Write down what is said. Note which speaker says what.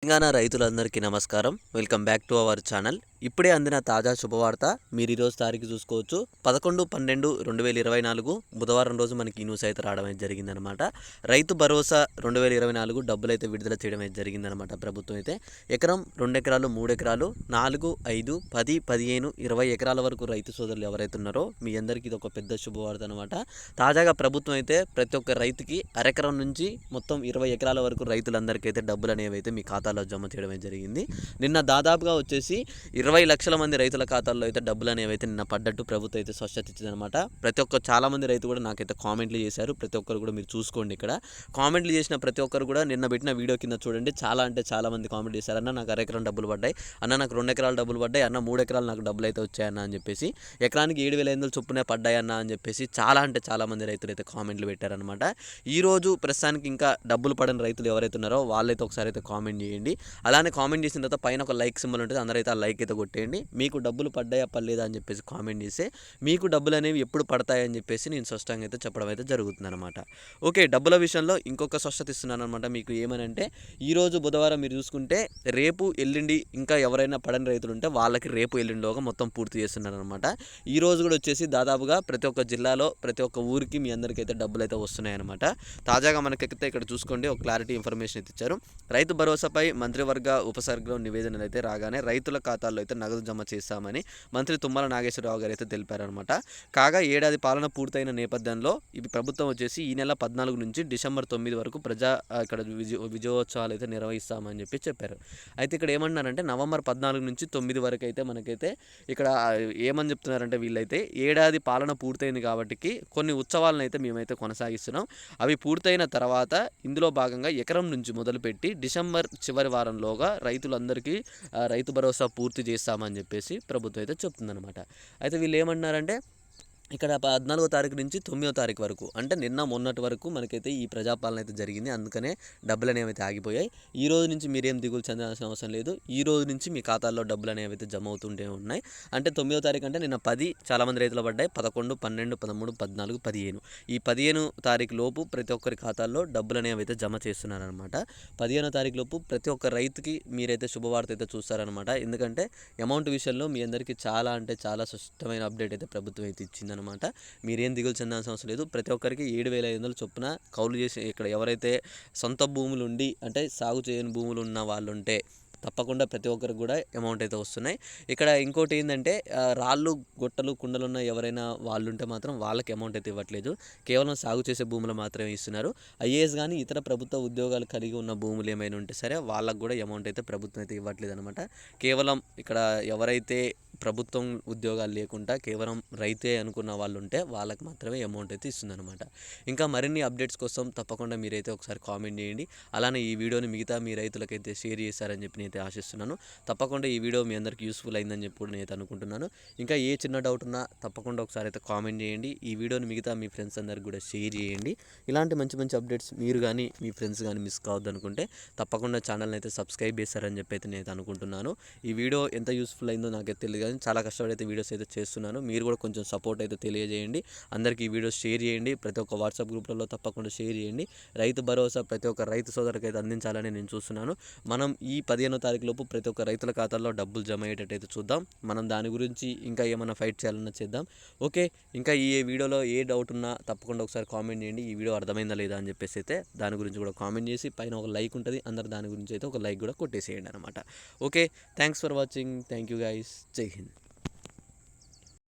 Speaker 1: తెలంగాణ రైతులందరికీ నమస్కారం. Welcome back to our channel. ఇప్పుడే అందిన తాజా శుభవార్త. మీరు ఈరోజు తారీఖు చూసుకోవచ్చు 11/12/2024 బుధవారం రోజు మనకి ఈ న్యూస్ అయితే రావడం అయితే జరిగిందనమాట. రైతు భరోసా 2024 డబ్బులు అయితే విడుదల చేయడం అయితే జరిగిందనమాట. ప్రభుత్వం అయితే ఎకరం 2 ఎకరాలు 3 ఎకరాలు 4, 5, 10, 15, 20 ఎకరాల వరకు రైతు సోదరులు ఎవరైతే ఉన్నారో మీ అందరికీ ఇది ఒక పెద్ద శుభవార్త అనమాట. తాజాగా ప్రభుత్వం అయితే ప్రతి ఒక్క రైతుకి అరెకరం నుంచి మొత్తం 20 ఎకరాల వరకు రైతులందరికీ అయితే డబ్బులు అనేవి అయితే మీ ఖాతాలో జమ చేయడం జరిగింది. నిన్న దాదాపుగా వచ్చేసి 20 లక్షల మంది రైతుల ఖాతాల్లో అయితే డబ్బులు అనేవి అయితే నిన్న పడ్డట్టు ప్రభుత్వం అయితే స్పష్టత ఇచ్చిందనమాట. ప్రతి ఒక్క చాలామంది రైతు కూడా నాకైతే కామెంట్లు చేశారు. ప్రతి ఒక్కరు కూడా మీరు చూసుకోండి. ఇక్కడ కామెంట్లు చేసిన ప్రతి ఒక్కరు కూడా నిన్న పెట్టిన వీడియో కింద చూడండి, చాలా మంది కామెంట్ చేశారు. అన్న నాకు అరెకరం డబ్బులు పడ్డాయి, అన్న నాకు 2 ఎకరాలు డబ్బులు పడ్డాయి, అన్న 3 ఎకరాలు నాకు డబ్బులు అయితే వచ్చాయన్న అని చెప్పేసి, ఎకరానికి 7,500 చొప్పునే పడ్డాయన్న అని చెప్పేసి చాలా మంది రైతులు అయితే కామెంట్లు పెట్టారనమాట. ఈరోజు ప్రస్తుతానికి ఇంకా డబ్బులు పడని రైతులు ఎవరైతే ఉన్నారో వాళ్ళైతే ఒకసారి అయితే కామెంట్ చేయండి. అలానే కామెంట్ చేసిన తర్వాత పైన ఒక లైక్ సింబల్ ఉంటుంది, అందరైతే ఆ లైక్ అయితే కొట్టేయండి. మీకు డబ్బులు పడ్డాయా పర్లేదా అని చెప్పేసి కామెంట్ చేస్తే మీకు డబ్బులు అనేవి ఎప్పుడు పడతాయని చెప్పేసి నేను స్పష్టంగా అయితే చెప్పడం అయితే జరుగుతుంది అనమాట. ఓకే, డబ్బుల విషయంలో ఇంకొక స్పష్టత ఇస్తున్నాను అనమాట. మీకు ఏమనంటే ఈరోజు బుధవారం మీరు చూసుకుంటే రేపు ఎల్లుండి ఇంకా ఎవరైనా పడని రైతులు ఉంటే వాళ్ళకి రేపు ఎల్లుండిలోగా మొత్తం పూర్తి చేస్తున్నారు అనమాట. ఈ రోజు కూడా వచ్చేసి దాదాపుగా ప్రతి ఒక్క జిల్లాలో ప్రతి ఒక్క ఊరికి మీ అందరికైతే డబ్బులు అయితే వస్తున్నాయి అనమాట. తాజాగా మనకైతే ఇక్కడ చూసుకోండి ఒక క్లారిటీ ఇన్ఫర్మేషన్ అయితే ఇచ్చారు. రైతు భరోసాపై మంత్రివర్గ ఉపసర్గం నివేదనలు అయితే రాగానే రైతుల ఖాతాల్లో అయితే నగదు జమ చేస్తామని మంత్రి తుమ్మల నాగేశ్వరరావు గారు అయితే తెలిపారనమాట. కాగా ఏడాది పాలన పూర్తయిన నేపథ్యంలో ఇది ప్రభుత్వం వచ్చేసి ఈ నెల 14 నుంచి డిసెంబర్ 9 వరకు ఇక్కడ విజయోత్సవాలు అయితే నిర్వహిస్తామని చెప్పారు. అయితే ఇక్కడ ఏమన్నారంటే నవంబర్ 14 నుంచి 9 వరకు అయితే మనకైతే ఇక్కడ ఏమని చెప్తున్నారంటే వీళ్ళైతే ఏడాది పాలన పూర్తయింది కాబట్టి కొన్ని ఉత్సవాలను అయితే మేమైతే కొనసాగిస్తున్నాం. అవి పూర్తయిన తర్వాత ఇందులో భాగంగా ఎకరం నుంచి మొదలుపెట్టి డిసెంబర్ చివరి వారంలోగా రైతులందరికీ రైతు భరోసా పూర్తి చేస్తామని చెప్పేసి ప్రభుత్వం అయితే చెప్తుందనమాట. అయితే వీళ్ళు ఏమన్నారంటే ఇక్కడ 14వ తారీఖు నుంచి 9వ తారీఖు వరకు అంటే నిన్న మొన్నటి వరకు మనకైతే ఈ ప్రజాపాలన అయితే జరిగింది. అందుకనే డబ్బులు అనేవి అయితే ఆగిపోయాయి. ఈ రోజు నుంచి మీరేం దిగులు చెందాల్సిన అవసరం లేదు. ఈ రోజు నుంచి మీ ఖాతాల్లో డబ్బులు అనేవి అయితే జమ అవుతుంటే ఉన్నాయి. అంటే 9వ తారీఖు అంటే నిన్న 10 చాలామంది రైతులు పడ్డాయి. 11, 12, 13, 14, 15 ఈ 15 తారీఖు లోపు ప్రతి ఒక్కరి ఖాతాల్లో డబ్బులు అనేవి అయితే జమ చేస్తున్నారనమాట. 15వ తారీఖు లోపు ప్రతి ఒక్క రైతుకి మీరైతే శుభవార్త అయితే చూస్తారనమాట. ఎందుకంటే అమౌంట్ విషయంలో మీ అందరికీ చాలా స్పష్టమైన అప్డేట్ అయితే ప్రభుత్వం అయితే ఇచ్చింది అనమాట. మీరేం దిగులు చెందాల్సిన అవసరం లేదు. ప్రతి ఒక్కరికి 7,500 చొప్పున కౌలు చేసి ఇక్కడ ఎవరైతే సొంత భూములు ఉండి అంటే సాగు చేయని భూములు ఉన్న వాళ్ళు ఉంటే తప్పకుండా ప్రతి ఒక్కరికి కూడా అమౌంట్ అయితే వస్తున్నాయి. ఇక్కడ ఇంకోటి ఏంటంటే రాళ్ళు గొట్టలు కుండలు ఉన్న ఎవరైనా వాళ్ళు ఉంటే మాత్రం వాళ్ళకి అమౌంట్ అయితే ఇవ్వట్లేదు. కేవలం సాగు చేసే భూములు మాత్రమే ఇస్తున్నారు. ఐఏఎస్ కానీ ఇతర ప్రభుత్వ ఉద్యోగాలు కలిగి ఉన్న భూములు ఏమైనా ఉంటే సరే వాళ్ళకు కూడా అమౌంట్ అయితే ప్రభుత్వం అయితే ఇవ్వట్లేదు అనమాట. కేవలం ఇక్కడ ఎవరైతే ప్రభుత్వం ఉద్యోగాలు లేకుండా కేవలం రైతే అనుకున్న వాళ్ళు ఉంటే వాళ్ళకి మాత్రమే అమౌంట్ అయితే ఇస్తుందన్నమాట. ఇంకా మరిన్ని అప్డేట్స్ కోసం తప్పకుండా మీరైతే ఒకసారి కామెంట్ చేయండి. అలానే ఈ వీడియోని మిగతా మీ రైతులకైతే షేర్ చేశారని చెప్పి నేనైతే ఆశిస్తున్నాను. తప్పకుండా ఈ వీడియో మీ అందరికీ యూస్ఫుల్ అయిందని చెప్పి కూడా నేనైతే అనుకుంటున్నాను. ఇంకా ఏ చిన్న డౌట్ ఉన్నా తప్పకుండా ఒకసారి అయితే కామెంట్ చేయండి. ఈ వీడియోని మిగతా మీ ఫ్రెండ్స్ అందరికి కూడా షేర్ చేయండి. ఇలాంటి మంచి అప్డేట్స్ మీరు కానీ మీ ఫ్రెండ్స్ కానీ మిస్ కావద్దు అనుకుంటే తప్పకుండా ఛానల్ని అయితే సబ్స్క్రైబ్ చేస్తారని చెప్పి అయితే నేనైతే అనుకుంటున్నాను. ఈ వీడియో ఎంత యూస్ఫుల్ అయిందో నాకైతే తెలియదు కానీ చాలా కష్టపడి అయితే వీడియోస్ అయితే చేస్తున్నాను. మీరు కూడా కొంచెం సపోర్ట్ అయితే తెలియజేయండి. అందరికీ ఈ వీడియోస్ షేర్ చేయండి. ప్రతి ఒక్క వాట్సాప్ గ్రూప్లలో తప్పకుండా షేర్ చేయండి. రైతు భరోసా ప్రతి ఒక్క రైతు సోదరికి అయితే అందించాలని నేను చూస్తున్నాను. మనం ఈ 15వ తారీఖు లోపు ప్రతి ఒక్క రైతుల ఖాతాల్లో డబ్బులు జమ అయ్యేటట్టయితే చూద్దాం. మనం దాని గురించి ఇంకా ఏమైనా ఫైట్ చేయాలన్నా చేద్దాం. ఓకే, ఇంకా ఈ వీడియోలో ఏ డౌట్ ఉన్నా తప్పకుండా ఒకసారి కామెంట్ చేయండి. ఈ వీడియో అర్థమైందా లేదా అని చెప్పేసి అయితే దాని గురించి కూడా కామెంట్ చేసి పైన ఒక లైక్ ఉంటుంది, అందరు దాని గురించి అయితే ఒక లైక్ కూడా కొట్టేసేయండి అనమాట. Okay, thanks for watching. Thank you guys. జై హింద్.